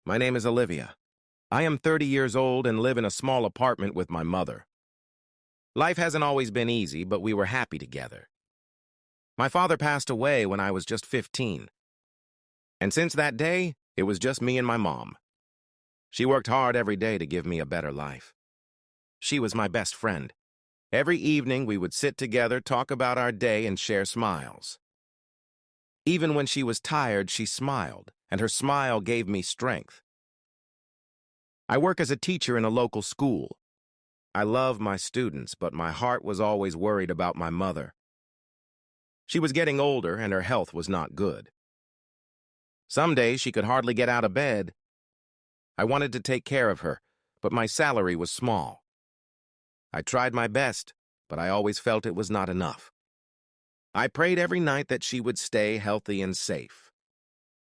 My name is Olivia. I am 30 years old and live in a small apartment with my mother. Life hasn't always been easy, but we were happy together. My father passed away when I was just 15. And since that day, it was just me and my mom. She worked hard every day to give me a better life. She was my best friend. Every evening we would sit together, talk about our day, and share smiles. Even when she was tired, she smiled, and her smile gave me strength. I work as a teacher in a local school. I love my students, but my heart was always worried about my mother. She was getting older, and her health was not good. Some days she could hardly get out of bed. I wanted to take care of her, but my salary was small. I tried my best, but I always felt it was not enough. I prayed every night that she would stay healthy and safe.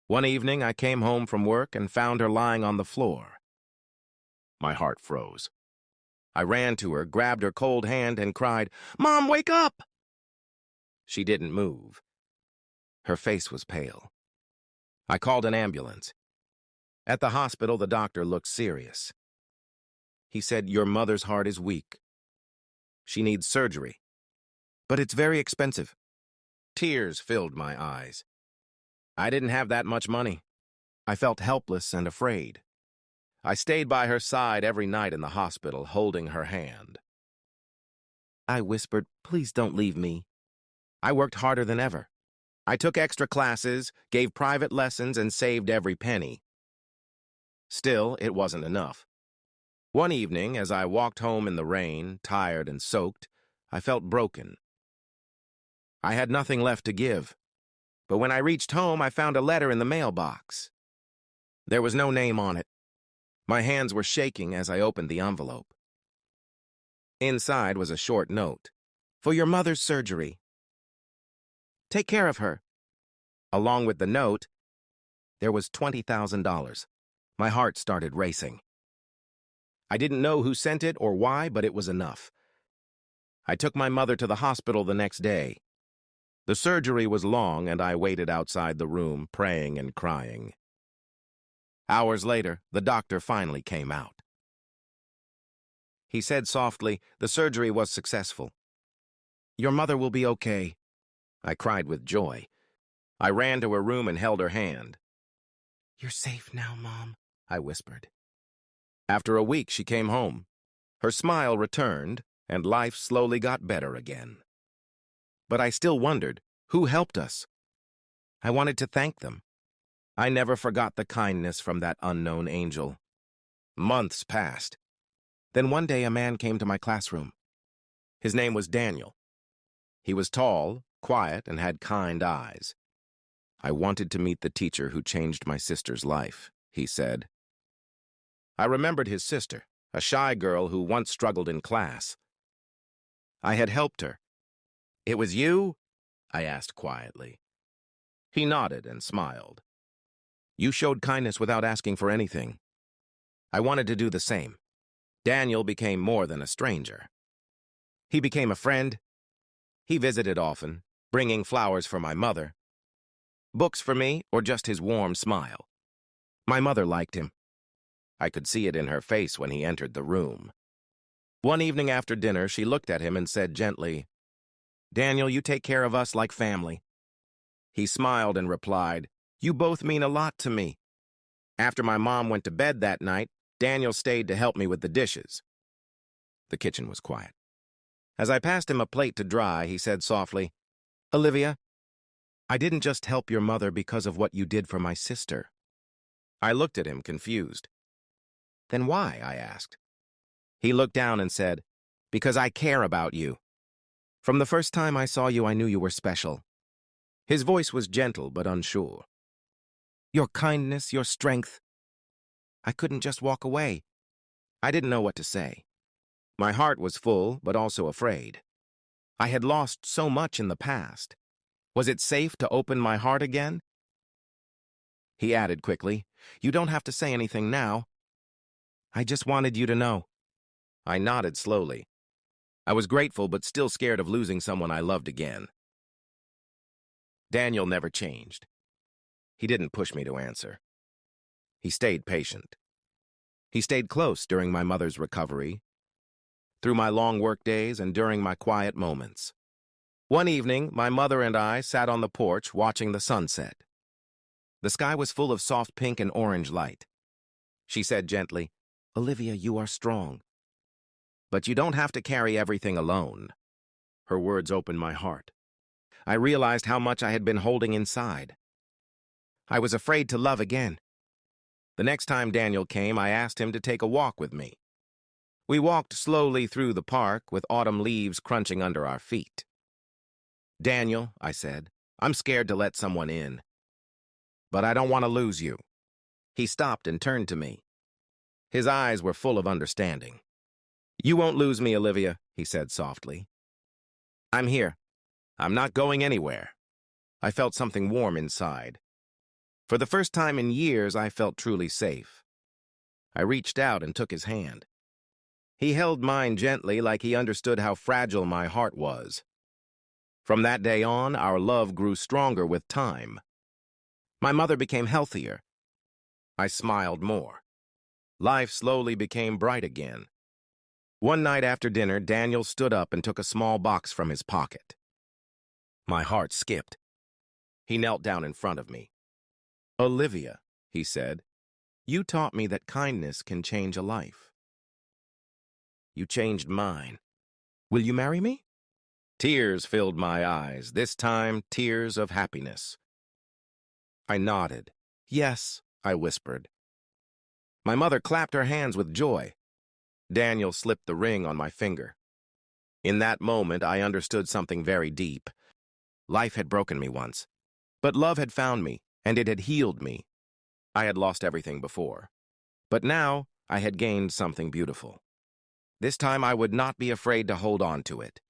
One evening, I came home from work and found her lying on the floor. My heart froze. I ran to her, grabbed her cold hand, and cried, "Mom, wake up!" She didn't move. Her face was pale. I called an ambulance. At the hospital, the doctor looked serious. He said, "Your mother's heart is weak. She needs surgery, but it's very expensive." Tears filled my eyes. I didn't have that much money. I felt helpless and afraid. I stayed by her side every night in the hospital, holding her hand. I whispered, "Please don't leave me." I worked harder than ever. I took extra classes, gave private lessons, and saved every penny. Still, it wasn't enough. One evening, as I walked home in the rain, tired and soaked, I felt broken. I had nothing left to give. But when I reached home, I found a letter in the mailbox. There was no name on it. My hands were shaking as I opened the envelope. Inside was a short note. "For your mother's surgery. Take care of her." Along with the note, there was $20,000. My heart started racing. I didn't know who sent it or why, but it was enough. I took my mother to the hospital the next day. The surgery was long, and I waited outside the room, praying and crying. Hours later, the doctor finally came out. He said softly, "The surgery was successful. Your mother will be okay." I cried with joy. I ran to her room and held her hand. "You're safe now, Mom," I whispered. After a week, she came home. Her smile returned, and life slowly got better again. But I still wondered, who helped us? I wanted to thank them. I never forgot the kindness from that unknown angel. Months passed. Then one day a man came to my classroom. His name was Daniel. He was tall, quiet, and had kind eyes. "I wanted to meet the teacher who changed my sister's life," he said. I remembered his sister, a shy girl who once struggled in class. I had helped her. "It was you?" I asked quietly. He nodded and smiled. "You showed kindness without asking for anything." I wanted to do the same. Daniel became more than a stranger. He became a friend. He visited often, bringing flowers for my mother, books for me, or just his warm smile. My mother liked him. I could see it in her face when he entered the room. One evening after dinner, she looked at him and said gently, "Daniel, you take care of us like family." He smiled and replied, "You both mean a lot to me." After my mom went to bed that night, Daniel stayed to help me with the dishes. The kitchen was quiet. As I passed him a plate to dry, he said softly, "Olivia, I didn't just help your mother because of what you did for my sister." I looked at him, confused. "Then why?" I asked. He looked down and said, "Because I care about you. From the first time I saw you, I knew you were special." His voice was gentle but unsure. "Your kindness, your strength." I couldn't just walk away. I didn't know what to say. My heart was full, but also afraid. I had lost so much in the past. Was it safe to open my heart again? He added quickly, "You don't have to say anything now. I just wanted you to know." I nodded slowly. I was grateful but still scared of losing someone I loved again. Daniel never changed. He didn't push me to answer. He stayed patient. He stayed close during my mother's recovery, through my long work days and during my quiet moments. One evening, my mother and I sat on the porch watching the sunset. The sky was full of soft pink and orange light. She said gently, "Olivia, you are strong. But you don't have to carry everything alone." Her words opened my heart. I realized how much I had been holding inside. I was afraid to love again. The next time Daniel came, I asked him to take a walk with me. We walked slowly through the park with autumn leaves crunching under our feet. "Daniel," I said, "I'm scared to let someone in. But I don't want to lose you." He stopped and turned to me. His eyes were full of understanding. "You won't lose me, Olivia," he said softly. "I'm here. I'm not going anywhere." I felt something warm inside. For the first time in years, I felt truly safe. I reached out and took his hand. He held mine gently, like he understood how fragile my heart was. From that day on, our love grew stronger with time. My mother became healthier. I smiled more. Life slowly became bright again. One night after dinner, Daniel stood up and took a small box from his pocket. My heart skipped. He knelt down in front of me. "Olivia," he said, "you taught me that kindness can change a life. You changed mine. Will you marry me?" Tears filled my eyes, this time tears of happiness. I nodded. "Yes," I whispered. My mother clapped her hands with joy. Daniel slipped the ring on my finger. In that moment, I understood something very deep. Life had broken me once, but love had found me, and it had healed me. I had lost everything before, but now I had gained something beautiful. This time I would not be afraid to hold on to it.